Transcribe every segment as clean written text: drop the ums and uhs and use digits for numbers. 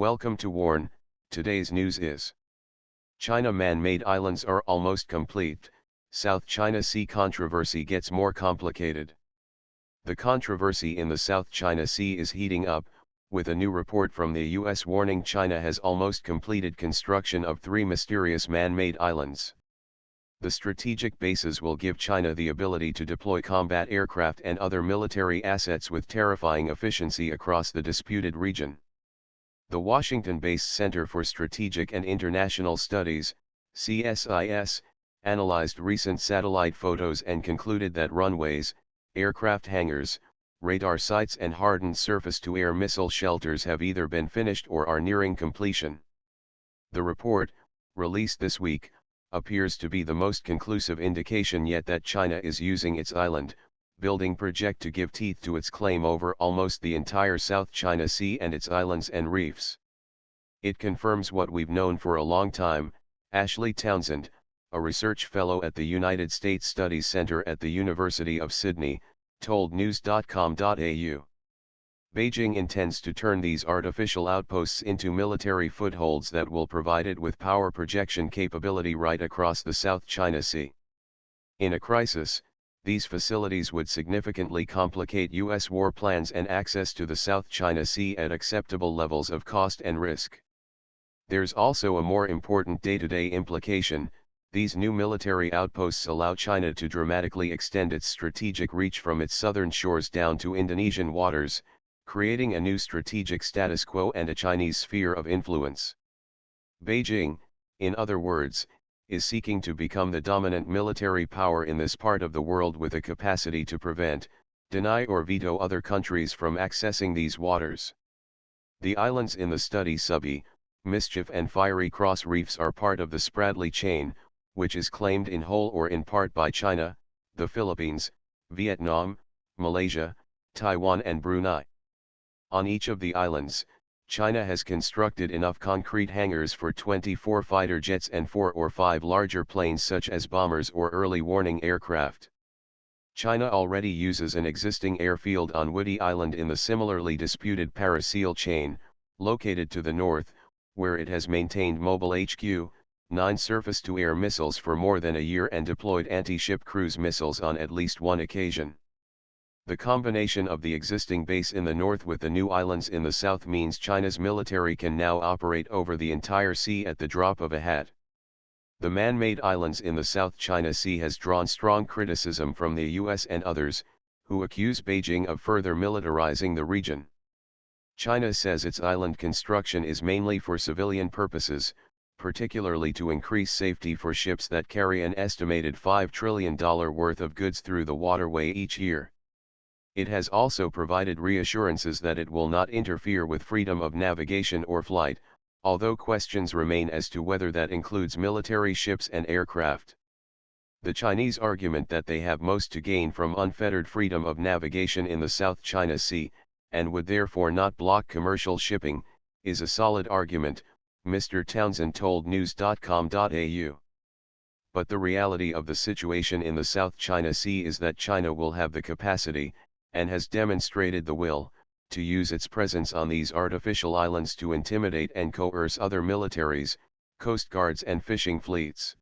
Welcome to Warn. Today's news is: China man-made islands are almost complete, South China Sea controversy gets more complicated. The controversy in the South China Sea is heating up, with a new report from the US warning China has almost completed construction of 3 mysterious man-made islands. The strategic bases will give China the ability to deploy combat aircraft and other military assets with terrifying efficiency across the disputed region. The Washington-based Center for Strategic and International Studies, CSIS, analyzed recent satellite photos and concluded that runways, aircraft hangars, radar sites and hardened surface-to-air missile shelters have either been finished or are nearing completion. The report, released this week, appears to be the most conclusive indication yet that China is using its island-building project to give teeth to its claim over almost the entire South China Sea and its islands and reefs. It confirms what we've known for a long time. Ashley Townsend, a research fellow at the United States Studies Center at the University of Sydney, told news.com.au. Beijing intends to turn these artificial outposts into military footholds that will provide it with power projection capability right across the South China Sea. In a crisis, these facilities would significantly complicate U.S. war plans and access to the South China Sea at acceptable levels of cost and risk. There's also a more important day-to-day implication: these new military outposts allow China to dramatically extend its strategic reach from its southern shores down to Indonesian waters, creating a new strategic status quo and a Chinese sphere of influence. Beijing, in other words, is seeking to become the dominant military power in this part of the world with a capacity to prevent, deny or veto other countries from accessing these waters. The islands in the study Subi, Mischief and Fiery Cross Reefs are part of the Spratly Chain, which is claimed in whole or in part by China, the Philippines, Vietnam, Malaysia, Taiwan and Brunei. On each of the islands, China has constructed enough concrete hangars for 24 fighter jets and 4 or 5 larger planes such as bombers or early warning aircraft. China already uses an existing airfield on Woody Island in the similarly disputed Parasil Chain, located to the north, where it has maintained mobile HQ, 9 surface-to-air missiles for more than a year and deployed anti-ship cruise missiles on at least one occasion. The combination of the existing base in the north with the new islands in the south means China's military can now operate over the entire sea at the drop of a hat. The man-made islands in the South China Sea has drawn strong criticism from the US and others, who accuse Beijing of further militarizing the region. China says its island construction is mainly for civilian purposes, particularly to increase safety for ships that carry an estimated $5 trillion worth of goods through the waterway each year. It has also provided reassurances that it will not interfere with freedom of navigation or flight, although questions remain as to whether that includes military ships and aircraft. The Chinese argument that they have most to gain from unfettered freedom of navigation in the South China Sea, and would therefore not block commercial shipping, is a solid argument, Mr. Townsend told news.com.au. But the reality of the situation in the South China Sea is that China will have the capacity, and has demonstrated the will, to use its presence on these artificial islands to intimidate and coerce other militaries, coast guards and fishing fleets.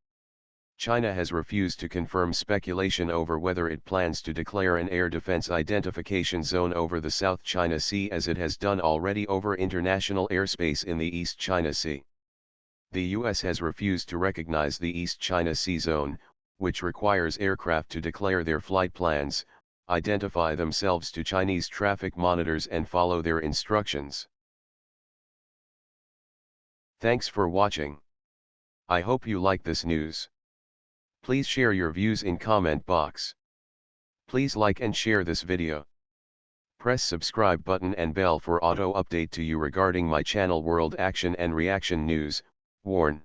China has refused to confirm speculation over whether it plans to declare an air defense identification zone over the South China Sea as it has done already over international airspace in the East China Sea. The US has refused to recognize the East China Sea Zone, which requires aircraft to declare their flight plans, identify themselves to Chinese traffic monitors and follow their instructions. Thanks for watching. I hope you like this news. Please share your views in comment box. Please like and share this video. Press subscribe button and bell for auto update to you regarding my channel World Action and Reaction News. Warn.